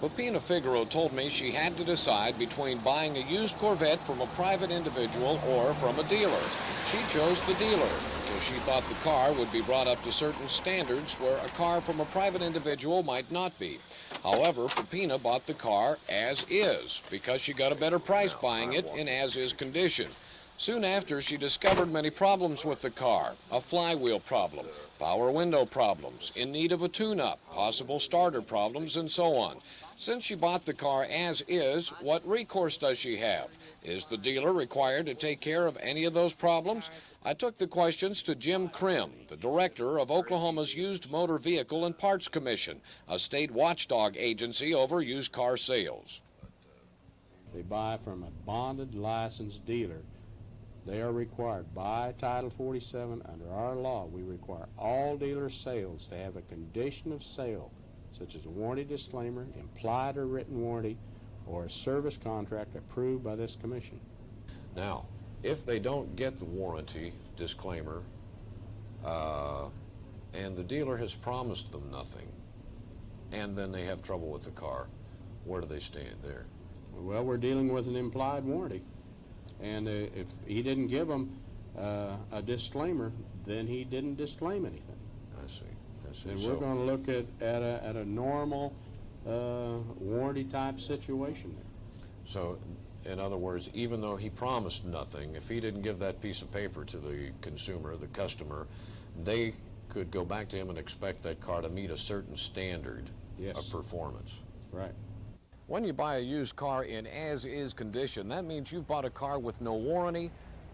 Pepina Figaro told me she had to decide between buying a used Corvette from a private individual or from a dealer. She chose the dealer because she thought the car would be brought up to certain standards where a car from a private individual might not be. However, Pepina bought the car as is because she got a better price buying it in as-is condition. Soon after, she discovered many problems with the car: a flywheel problem, power window problems, in need of a tune-up, possible starter problems, and so on. Since she bought the car as is, what recourse does she have? Is the dealer required to take care of any of those problems? I took the questions to Jim Krim, the director of Oklahoma's Used Motor Vehicle and Parts Commission, a state watchdog agency over used car sales. They buy from a bonded, licensed dealer. They are required by Title 47 under our law. We require all dealer sales to have a condition of sale, such as a warranty disclaimer, implied or written warranty, or a service contract approved by this commission. Now, if they don't get the warranty disclaimer and the dealer has promised them nothing, and then they have trouble with the car, where do they stand there? Well, we're dealing with an implied warranty. And if he didn't give them a disclaimer, then he didn't disclaim anything. I see. And we're going to look at a normal warranty type situation there. So, in other words, even though he promised nothing, if he didn't give that piece of paper to the consumer, the customer, they could go back to him and expect that car to meet a certain standard of performance. Right. When you buy a used car in as-is condition, that means you've bought a car with no warranty,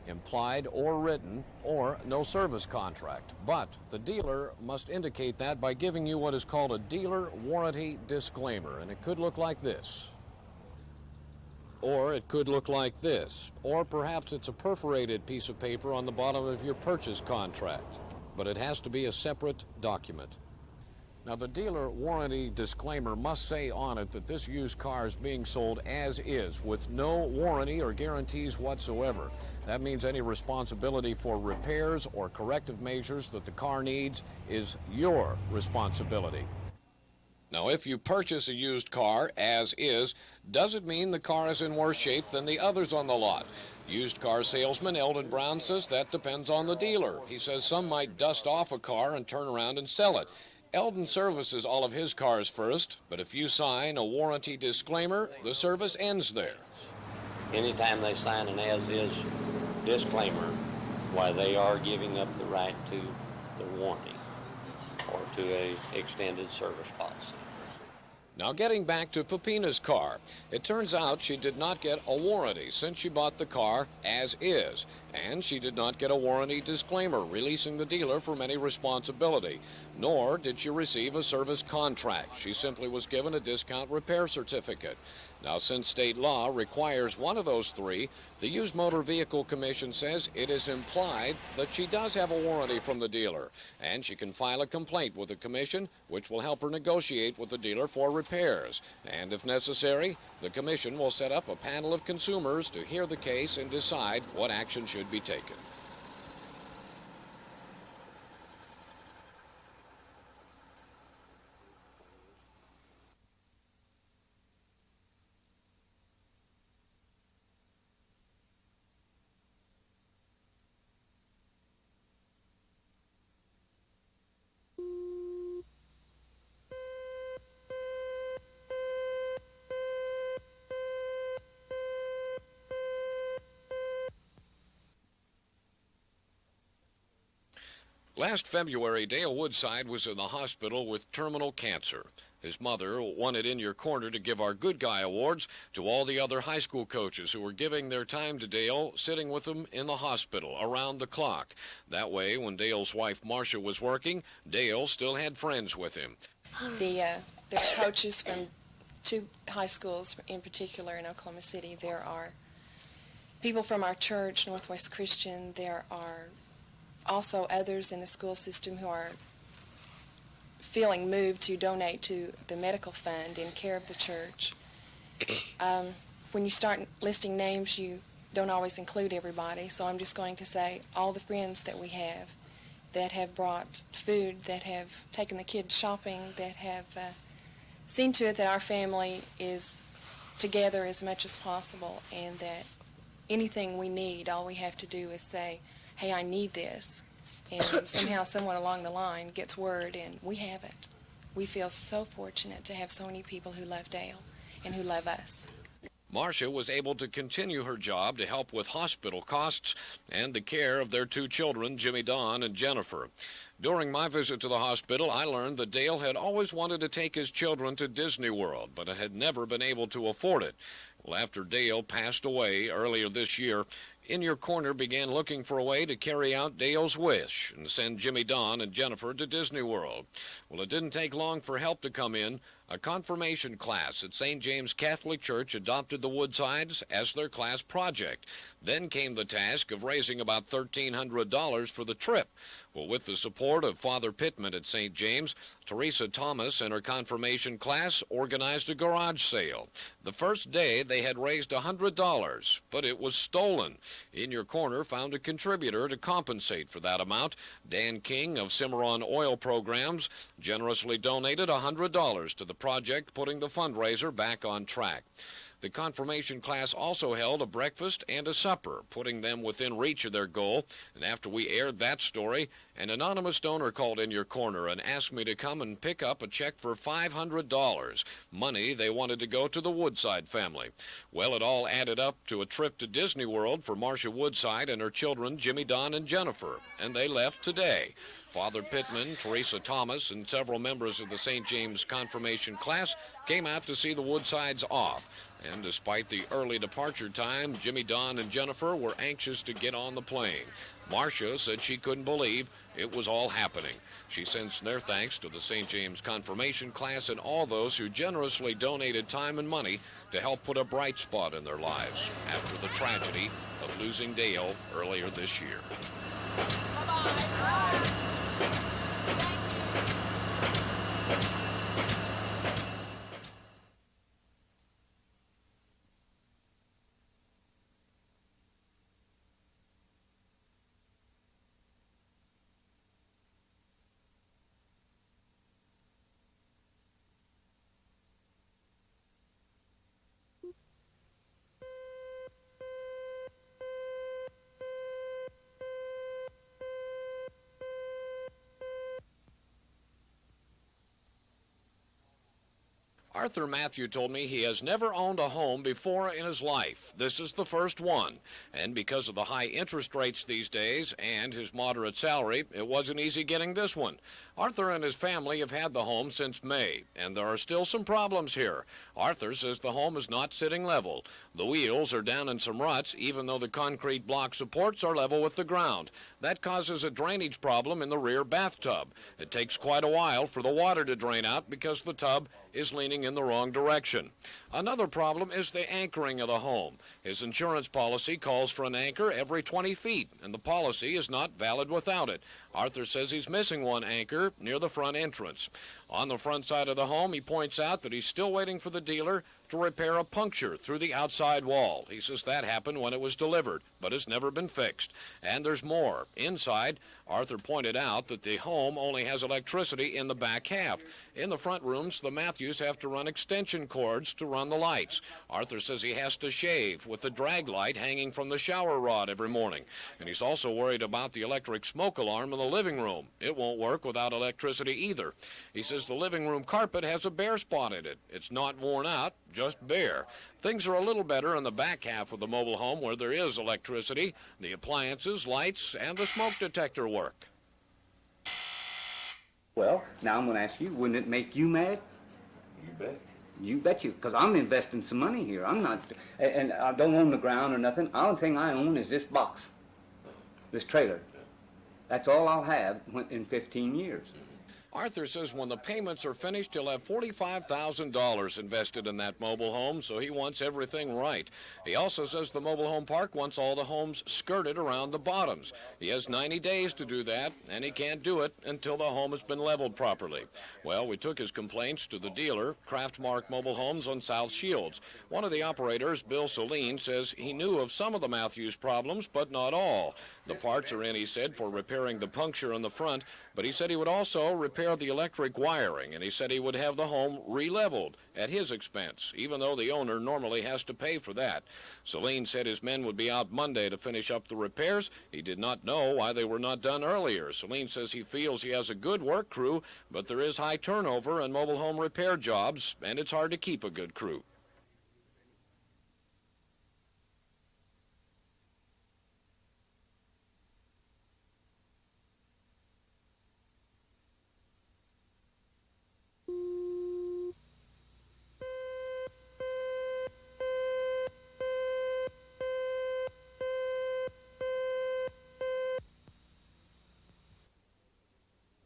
implied or written, or no service contract. But the dealer must indicate that by giving you what is called a dealer warranty disclaimer, and it could look like this. Or it could look like this. Or perhaps it's a perforated piece of paper on the bottom of your purchase contract. But it has to be a separate document. Now, the dealer warranty disclaimer must say on it that this used car is being sold as is, with no warranty or guarantees whatsoever. That means any responsibility for repairs or corrective measures that the car needs is your responsibility. Now, if you purchase a used car as is, does it mean the car is in worse shape than the others on the lot? Used car salesman Eldon Brown says that depends on the dealer. He says some might dust off a car and turn around and sell it. Eldon services all of his cars first, but if you sign a warranty disclaimer, the service ends there. Anytime they sign an as-is disclaimer, why they are giving up the right to the warranty or to a extended service policy. Now, getting back to Pepina's car, it turns out she did not get a warranty since she bought the car as is, and she did not get a warranty disclaimer releasing the dealer from any responsibility, nor did she receive a service contract. She simply was given a discount repair certificate. Now, since state law requires one of those three, the Used Motor Vehicle Commission says it is implied that she does have a warranty from the dealer, and she can file a complaint with the commission, which will help her negotiate with the dealer for repairs. And if necessary, the commission will set up a panel of consumers to hear the case and decide what action should be taken. Last February, Dale Woodside was in the hospital with terminal cancer. His mother wanted In Your Corner to give our Good Guy Awards to all the other high school coaches who were giving their time to Dale, sitting with him in the hospital around the clock. That way, when Dale's wife Marcia was working, Dale still had friends with him. There are coaches from two high schools in particular in Oklahoma City. There are people from our church, Northwest Christian. There are also others in the school system who are feeling moved to donate to the medical fund in care of the church. When you start listing names, you don't always include everybody, so I'm just going to say all the friends that we have that have brought food, that have taken the kids shopping, that have seen to it that our family is together as much as possible, and that anything we need, all we have to do is say, hey, I need this, and somehow someone along the line gets word and we have it. We feel so fortunate to have so many people who love Dale and who love us. Marcia was able to continue her job to help with hospital costs and the care of their two children, Jimmy Don and Jennifer. During my visit to the hospital, I learned that Dale had always wanted to take his children to Disney World, but had never been able to afford it. Well, after Dale passed away earlier this year, In Your Corner began looking for a way to carry out Dale's wish and send Jimmy Don and Jennifer to Disney World. Well, it didn't take long for help to come in. A confirmation class at St. James Catholic Church adopted the Woodsides as their class project. Then came the task of raising about $1,300 for the trip. Well, with the support of Father Pittman at St. James, Teresa Thomas and her confirmation class organized a garage sale. The first day, they had raised $100, but it was stolen. In Your Corner found a contributor to compensate for that amount. Dan King of Cimarron Oil Programs generously donated $100 to the project, putting the fundraiser back on track. The confirmation class also held a breakfast and a supper, putting them within reach of their goal. And after we aired that story, an anonymous donor called In Your Corner and asked me to come and pick up a check for $500, money they wanted to go to the Woodside family. Well, it all added up to a trip to Disney World for Marcia Woodside and her children, Jimmy, Don, and Jennifer, and they left today. Father Pittman, Teresa Thomas, and several members of the St. James confirmation class came out to see the Woodsides off. And despite the early departure time, Jimmy, Don, and Jennifer were anxious to get on the plane. Marcia said she couldn't believe it was all happening. She sends their thanks to the St. James confirmation class and all those who generously donated time and money to help put a bright spot in their lives after the tragedy of losing Dale earlier this year. Bye-bye. Arthur Matthew told me he has never owned a home before in his life. This is the first one. And because of the high interest rates these days and his moderate salary, it wasn't easy getting this one. Arthur and his family have had the home since May, and there are still some problems here. Arthur says the home is not sitting level. The wheels are down in some ruts, even though the concrete block supports are level with the ground. That causes a drainage problem in the rear bathtub. It takes quite a while for the water to drain out because the tub is leaning in the wrong direction. Another problem is the anchoring of the home. His insurance policy calls for an anchor every 20 feet, and the policy is not valid without it. Arthur says he's missing one anchor near the front entrance. On the front side of the home, he points out that he's still waiting for the dealer to repair a puncture through the outside wall. He says that happened when it was delivered, but it's never been fixed. And there's more. Inside, Arthur pointed out that the home only has electricity in the back half. In the front rooms, the Matthews have to run extension cords to run the lights. Arthur says he has to shave with the drag light hanging from the shower rod every morning. And he's also worried about the electric smoke alarm in the living room. It won't work without electricity either. He says the living room carpet has a bare spot in it. It's not worn out, just bare. Things are a little better in the back half of the mobile home where there is electricity. The appliances, lights, and the smoke detector work. Well, now I'm going to ask you, wouldn't it make you mad? You bet. You bet you, because I'm investing some money here. I'm not, and I don't own the ground or nothing. The only thing I own is this box, this trailer. That's all I'll have in 15 years. Arthur says when the payments are finished, he'll have $45,000 invested in that mobile home, so he wants everything right. He also says the mobile home park wants all the homes skirted around the bottoms. He has 90 days to do that, and he can't do it until the home has been leveled properly. Well, we took his complaints to the dealer, Craftmark Mobile Homes on South Shields. One of the operators, Bill Saline, says he knew of some of the Matthews problems, but not all. The parts are in, he said, for repairing the puncture in the front, but he said he would also repair repair the electric wiring, and he said he would have the home re-leveled at his expense, even though the owner normally has to pay for that. Celine said his men would be out Monday to finish up the repairs. He did not know why they were not done earlier. Celine says he feels he has a good work crew, but there is high turnover in mobile home repair jobs, and it's hard to keep a good crew.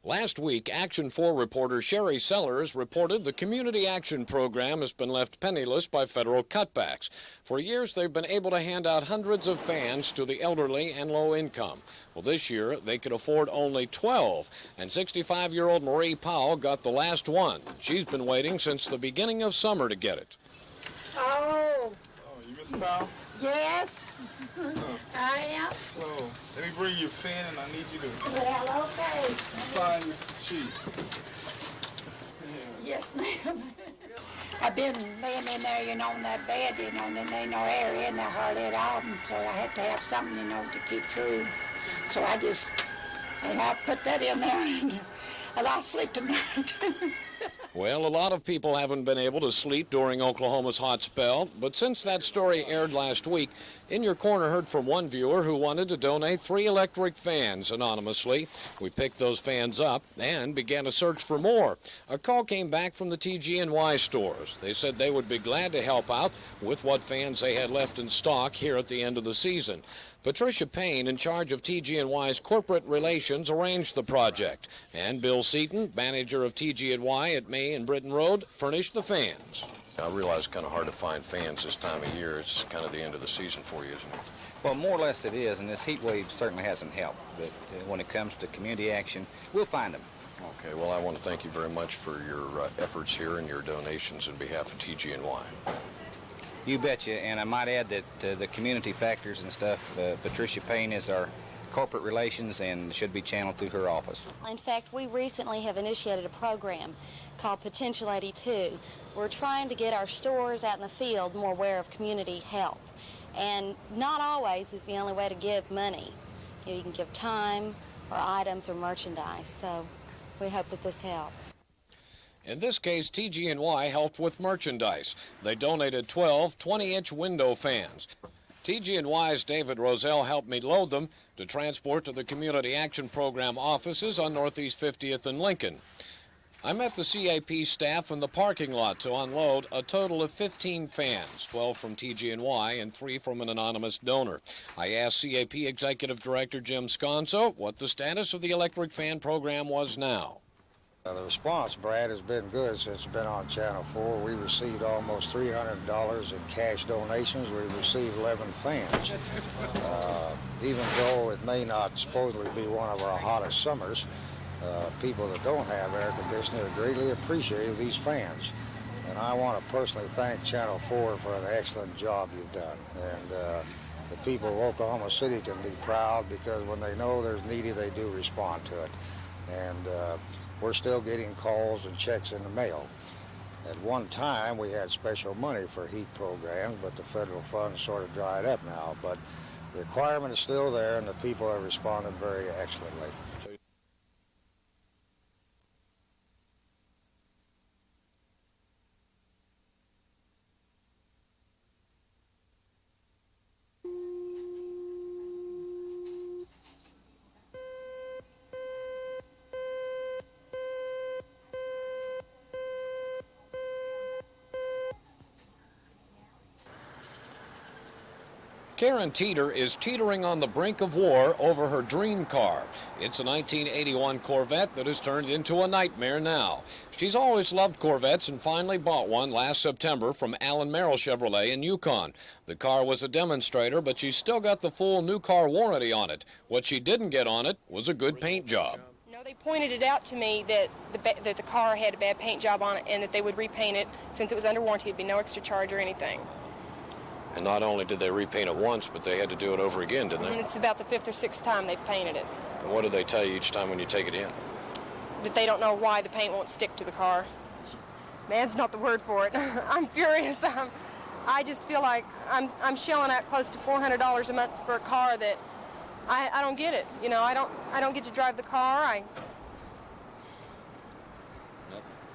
Last week, Action 4 reporter Sherry Sellers reported the Community Action Program has been left penniless by federal cutbacks. For years, they've been able to hand out hundreds of fans to the elderly and low income. Well, this year, they could afford only 12, and 65-year-old Marie Powell got the last one. She's been waiting since the beginning of summer to get it. Oh, You Miss Powell? yes, I am. Oh, let me bring you a pen and I need you to Well, okay. sign this sheet. Yes, ma'am. I've been laying in there, on that bed, and there ain't no air in there hardly at all, so I had to have something, to keep cool. So I put that in there, and I'll sleep tonight. Well, a lot of people haven't been able to sleep during Oklahoma's hot spell, but since that story aired last week, In Your Corner heard from one viewer who wanted to donate 3 electric fans anonymously. We picked those fans up and began a search for more. A call came back from the TG&Y stores. They said they would be glad to help out with what fans they had left in stock here at the end of the season. Patricia Payne, in charge of TG&Y's corporate relations, arranged the project. And Bill Seaton, manager of TG&Y at May and Britton Road, furnished the fans. I realize it's kind of hard to find fans this time of year. It's kind of the end of the season for you, isn't it? Well, more or less it is, and this heat wave certainly hasn't helped. But when it comes to community action, we'll find them. Okay, well, I want to thank you very much for your efforts here and your donations on behalf of TG&Y. You betcha, and I might add that the community factors and stuff, Patricia Payne is our corporate relations and should be channeled through her office. In fact, we recently have initiated a program called Potential 82. We're trying to get our stores out in the field more aware of community help. And not always is the only way to give money. You can give time or items or merchandise, so we hope that this helps. In this case, TG&Y helped with merchandise. They donated 12 20-inch window fans. TG&Y's David Roselle helped me load them to transport to the Community Action Program offices on Northeast 50th and Lincoln. I met the CAP staff in the parking lot to unload a total of 15 fans, 12 from TG&Y and 3 from an anonymous donor. I asked CAP Executive Director Jim Sconso what the status of the electric fan program was now. The response, Brad, has been good since it's been on Channel 4. We received almost $300 in cash donations. We received 11 fans. Even though it may not supposedly be one of our hottest summers, people that don't have air conditioning greatly appreciate these fans. And I want to personally thank Channel 4 for an excellent job you've done. And the people of Oklahoma City can be proud because when they know there's needy, they do respond to it. And we're still getting calls and checks in the mail. At one time, we had special money for heat programs, but the federal funds sort of dried up now. But the requirement is still there, and the people have responded very excellently. Karen Teeter is teetering on the brink of war over her dream car. It's a 1981 Corvette that has turned into a nightmare now. She's always loved Corvettes and finally bought one last September from Allen Merrill Chevrolet in Yukon. The car was a demonstrator, but she's still got the full new car warranty on it. What she didn't get on it was a good paint job. No, they pointed it out to me that the car had a bad paint job on it and that they would repaint it. Since it was under warranty, it'd be no extra charge or anything. And not only did they repaint it once, but they had to do it over again, didn't they? And it's about the 5th or 6th time they've painted it. And what do they tell you each time when you take it in? that they don't know why the paint won't stick to the car. Mad's not the word for it. I'm furious. I just feel like I'm shelling out close to $400 a month for a car that I don't get it. You know, I don't get to drive the car.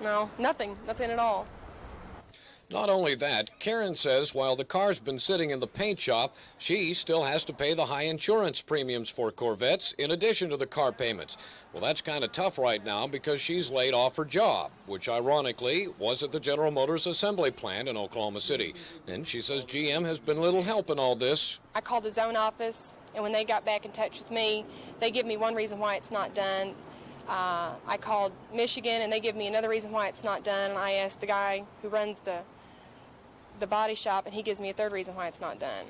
No, nothing at all. Not only that, Karen says while the car's been sitting in the paint shop, she still has to pay the high insurance premiums for Corvettes in addition to the car payments. Well, that's kind of tough right now because she's laid off her job, which ironically was at the General Motors assembly plant in Oklahoma City. And she says GM has been little help in all this. I called the zone office, and when they got back in touch with me, they give me one reason why it's not done. I called Michigan, and they give me another reason why it's not done. I asked the guy who runs the body shop, and he gives me a third reason why it's not done.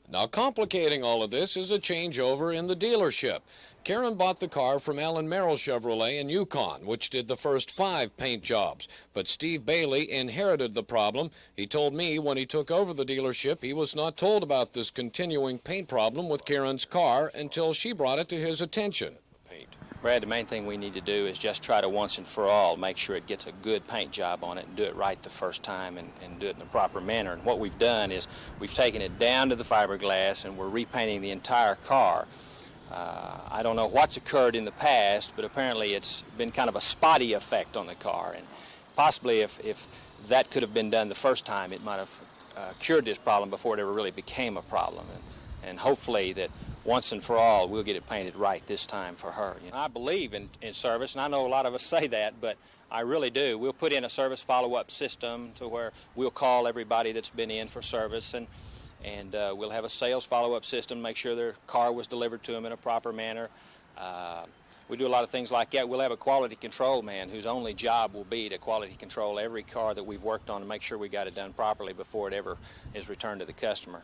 Now, complicating all of this is a changeover in the dealership. Karen bought the car from Alan Merrill Chevrolet in Yukon, which did the first 5 paint jobs. But Steve Bailey inherited the problem. He told me when he took over the dealership, he was not told about this continuing paint problem with Karen's car until she brought it to his attention. Brad, the main thing we need to do is just try to once and for all make sure it gets a good paint job on it and do it right the first time and do it in the proper manner. And what we've done is we've taken it down to the fiberglass and we're repainting the entire car. I don't know what's occurred in the past, but apparently it's been kind of a spotty effect on the car. And possibly if that could have been done the first time, it might have cured this problem before it ever really became a problem. And hopefully that once and for all, we'll get it painted right this time for her. You know, I believe in service, and I know a lot of us say that, but I really do. We'll put in a service follow-up system to where we'll call everybody that's been in for service, and we'll have a sales follow-up system, make sure their car was delivered to them in a proper manner. We do a lot of things like that. We'll have a quality control man whose only job will be to quality control every car that we've worked on to make sure we got it done properly before it ever is returned to the customer.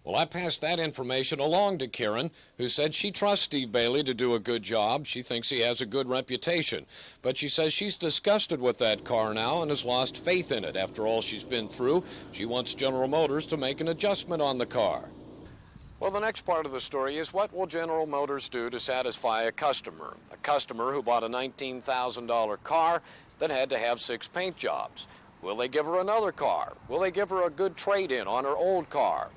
Well, I passed that information along to Karen, who said she trusts Steve Bailey to do a good job. She thinks he has a good reputation. But she says she's disgusted with that car now and has lost faith in it. After all she's been through, she wants General Motors to make an adjustment on the car. Well, the next part of the story is what will General Motors do to satisfy a customer who bought a $19,000 car that had to have 6 paint jobs. Will they give her another car? Will they give her a good trade-in on her old car?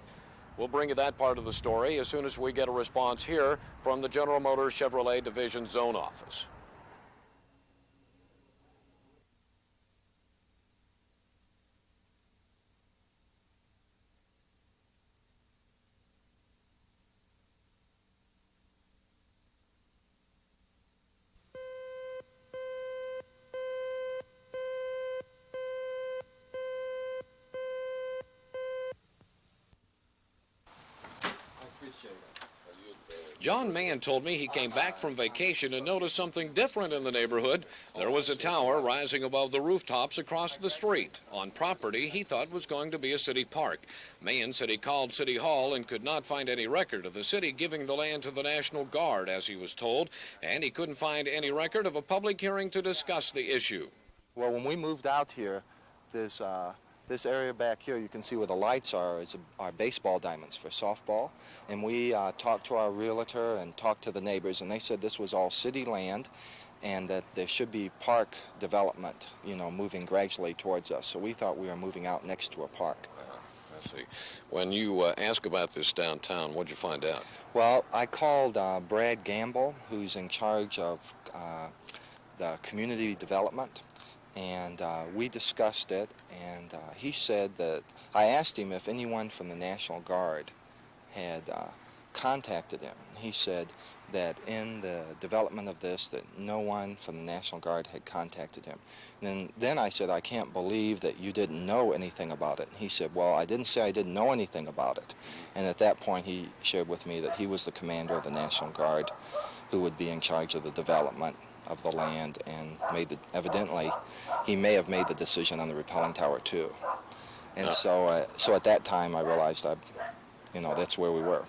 We'll bring you that part of the story as soon as we get a response here from the General Motors Chevrolet Division Zone Office. John Mann told me he came back from vacation and noticed something different in the neighborhood. There was a tower rising above the rooftops across the street on property he thought was going to be a city park. Mann said he called City Hall and could not find any record of the city giving the land to the National Guard, as he was told, and he couldn't find any record of a public hearing to discuss the issue. Well, when we moved out here, this area back here, you can see where the lights are, is our baseball diamonds for softball. And we talked to our realtor and talked to the neighbors, and they said this was all city land and that there should be park development, you know, moving gradually towards us. So we thought we were moving out next to a park. I see. When you asked about this downtown, what'd you find out? Well, I called Brad Gamble, who's in charge of the community development. And we discussed it, and he said that, I asked him if anyone from the National Guard had contacted him. He said that in the development of this, that no one from the National Guard had contacted him. And then I said, I can't believe that you didn't know anything about it. And he said, well, I didn't say I didn't know anything about it. And at that point, he shared with me that he was the commander of the National Guard who would be in charge of the development of the land, and evidently he may have made the decision on the rappelling tower too. And so at that time I realized that's where we were.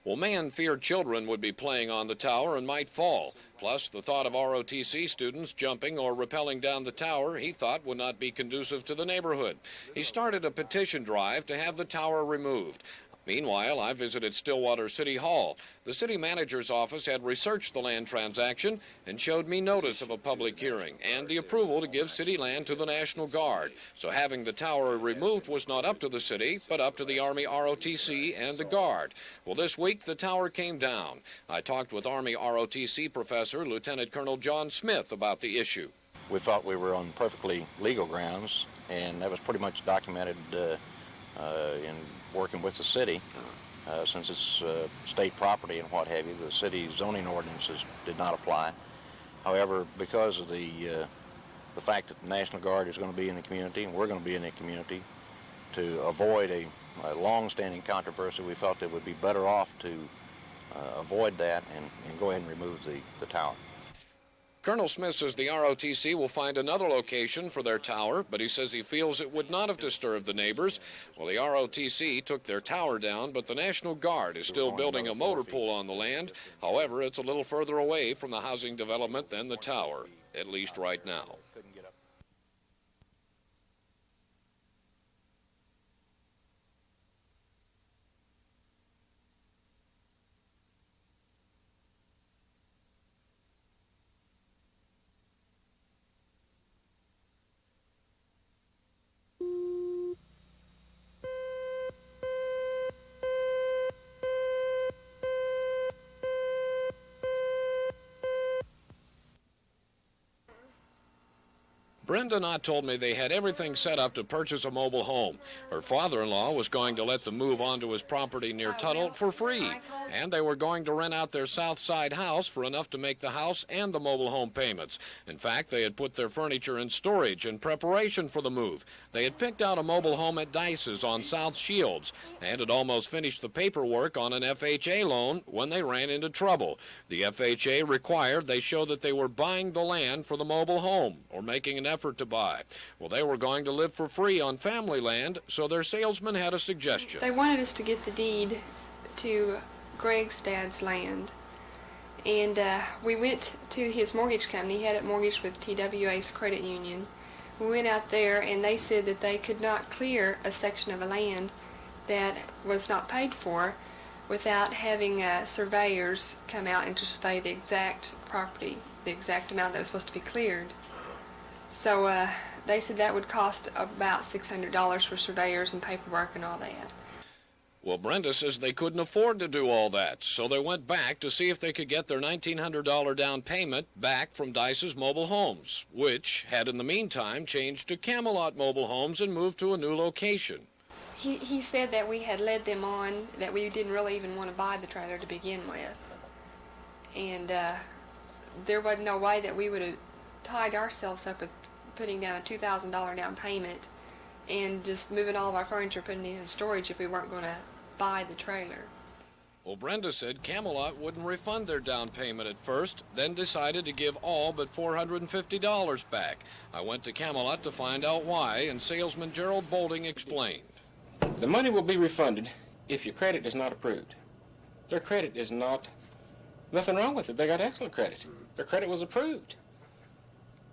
Well, Mann feared children would be playing on the tower and might fall. Plus, the thought of ROTC students jumping or rappelling down the tower he thought would not be conducive to the neighborhood. He started a petition drive to have the tower removed. Meanwhile, I visited Stillwater City Hall. The city manager's office had researched the land transaction and showed me notice of a public hearing and the approval to give city land to the National Guard. So having the tower removed was not up to the city, but up to the Army ROTC and the Guard. Well, this week the tower came down. I talked with Army ROTC professor Lieutenant Colonel John Smith about the issue. We thought we were on perfectly legal grounds, and that was pretty much documented in working with the city. Since it's state property and what have you, the city zoning ordinances did not apply. However, because of the fact that the National Guard is going to be in the community and we're going to be in the community, to avoid a long-standing controversy, we felt it would be better off to avoid that and go ahead and remove the tower. Colonel Smith says the ROTC will find another location for their tower, but he says he feels it would not have disturbed the neighbors. Well, the ROTC took their tower down, but the National Guard is still building a motor pool on the land. However, it's a little further away from the housing development than the tower, at least right now. Brenda Knott told me they had everything set up to purchase a mobile home. Her father-in-law was going to let them move onto his property near Tuttle for free, and they were going to rent out their south side house for enough to make the house and the mobile home payments. In fact, they had put their furniture in storage in preparation for the move. They had picked out a mobile home at Dice's on South Shields and had almost finished the paperwork on an FHA loan when they ran into trouble. The FHA required they show that they were buying the land for the mobile home or making an effort to buy. Well, they were going to live for free on family land, so their salesman had a suggestion. They wanted us to get the deed to Greg's dad's land, and we went to his mortgage company. He had it mortgaged with TWA's credit union. We went out there, and they said that they could not clear a section of land that was not paid for without having surveyors come out and to survey the exact property, the exact amount that was supposed to be cleared. So they said that would cost about $600 for surveyors and paperwork and all that. Well, Brenda says they couldn't afford to do all that, so they went back to see if they could get their $1,900 down payment back from Dice's Mobile Homes, which had in the meantime changed to Camelot Mobile Homes and moved to a new location. He said that we had led them on, that we didn't really even want to buy the trailer to begin with. And there wasn't no way that we would have tied ourselves up with putting down a $2,000 down payment and just moving all of our furniture, putting it in storage if we weren't going to buy the trailer. Well, Brenda said Camelot wouldn't refund their down payment at first, then decided to give all but $450 back. I went to Camelot to find out why, and salesman Gerald Bolding explained. The money will be refunded if your credit is not approved. Their credit is not, nothing wrong with it. They got excellent credit. Their credit was approved.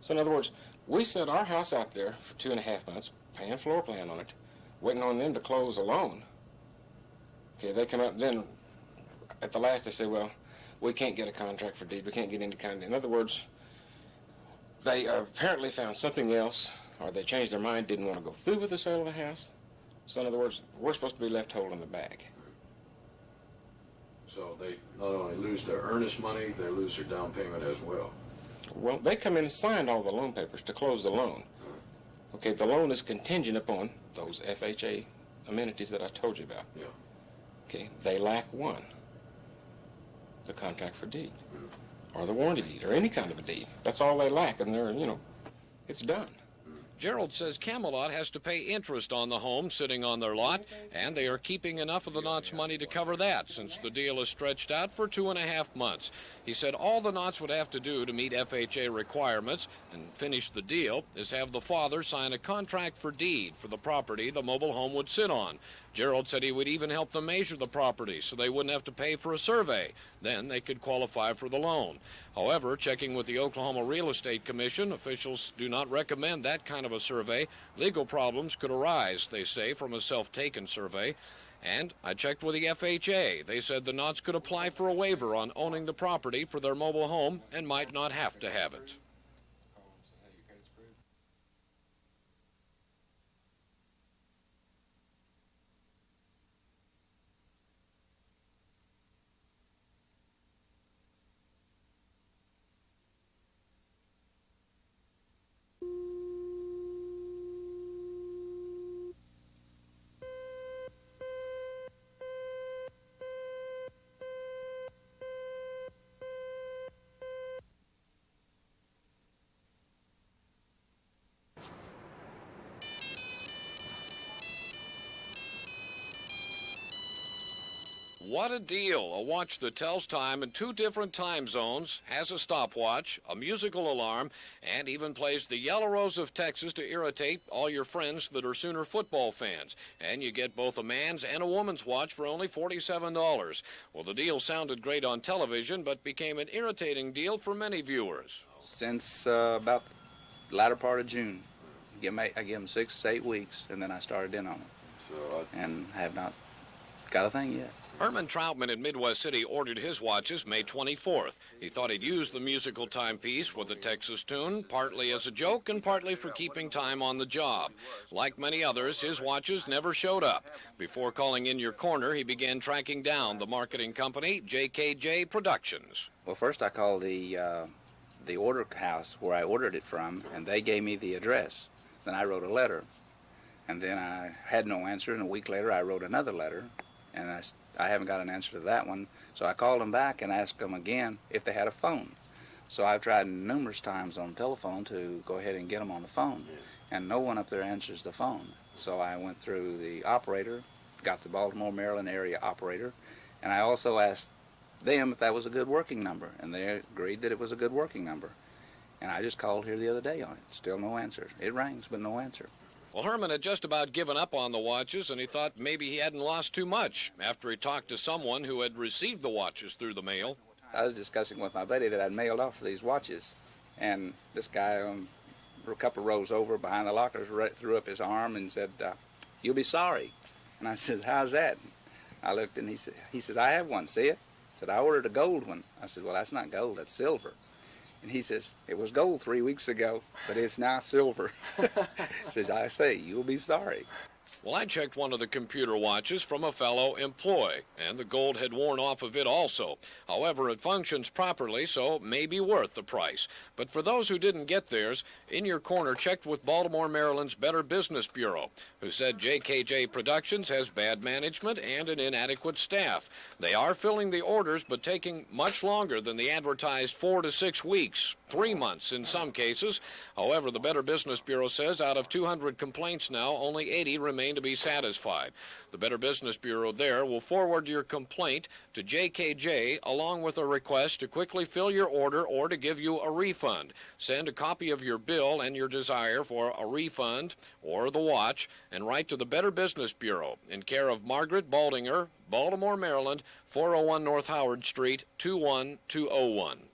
So in other words, we set our house out there for 2.5 months, paying floor plan on it, waiting on them to close a loan. Okay, they come up, then at the last they say, well, we can't get a contract for deed, we can't get into contract. In other words, they apparently found something else, or they changed their mind, didn't want to go through with the sale of the house. So in other words, we're supposed to be left holding the bag. So they not only lose their earnest money, they lose their down payment as well. Well, they come in and signed all the loan papers to close the loan. Okay, the loan is contingent upon those FHA amenities that I told you about. Yeah. Okay, they lack one, the contract for deed, or the warranty deed, or any kind of a deed. That's all they lack, and they're, it's done. Gerald says Camelot has to pay interest on the home sitting on their lot, and they are keeping enough of the Knott's money to cover that since the deal is stretched out for 2.5 months. He said all the Knotts would have to do to meet FHA requirements and finish the deal is have the father sign a contract for deed for the property the mobile home would sit on. Gerald said he would even help them measure the property so they wouldn't have to pay for a survey. Then they could qualify for the loan. However, checking with the Oklahoma Real Estate Commission, officials do not recommend that kind of a survey. Legal problems could arise, they say, from a self-taken survey. And I checked with the FHA. They said the Knotts could apply for a waiver on owning the property for their mobile home and might not have to have it. What a deal. A watch that tells time in 2 different time zones, has a stopwatch, a musical alarm, and even plays the Yellow Rose of Texas to irritate all your friends that are Sooner football fans. And you get both a man's and a woman's watch for only $47. Well, the deal sounded great on television, but became an irritating deal for many viewers. Since about the latter part of June. I give them 6 to 8 weeks, and then I started in on it. And have not got a thing yet. Herman Troutman in Midwest City ordered his watches May 24th. He thought he'd use the musical timepiece with a Texas tune, partly as a joke and partly for keeping time on the job. Like many others, his watches never showed up. Before calling In Your Corner, he began tracking down the marketing company, JKJ Productions. Well, first I called the order house where I ordered it from, and they gave me the address. Then I wrote a letter, and then I had no answer, and a week later I wrote another letter, and I haven't got an answer to that one. So I called them back and asked them again if they had a phone. So I've tried numerous times on the telephone to go ahead and get them on the phone, and no one up there answers the phone. So I went through the operator, got the Baltimore, Maryland area operator, and I also asked them if that was a good working number, and they agreed that it was a good working number. And I just called here the other day on it. Still no answer. It rings, but no answer. Well, Herman had just about given up on the watches, and he thought maybe he hadn't lost too much after he talked to someone who had received the watches through the mail. I was discussing with my buddy that I'd mailed off these watches, and this guy a couple of rows over behind the lockers threw up his arm and said, "You'll be sorry." And I said, "How's that?" I looked, and he says, "I have one, see it?" I said, "I ordered a gold one." I said, "Well, that's not gold, that's silver." And he says, "It was gold 3 weeks ago, but it's now silver." He says, "I say, you'll be sorry." Well, I checked one of the computer watches from a fellow employee, and the gold had worn off of it also. However, it functions properly, so it may be worth the price. But for those who didn't get theirs, In Your Corner checked with Baltimore, Maryland's Better Business Bureau, who said JKJ Productions has bad management and an inadequate staff. They are filling the orders, but taking much longer than the advertised 4 to 6 weeks, 3 months in some cases. However, the Better Business Bureau says out of 200 complaints now, only 80 remain to be satisfied. The Better Business Bureau there will forward your complaint to JKJ along with a request to quickly fill your order or to give you a refund. Send a copy of your bill and your desire for a refund or the watch and write to the Better Business Bureau in care of Margaret Baldinger, Baltimore, Maryland, 401 North Howard Street, 21201.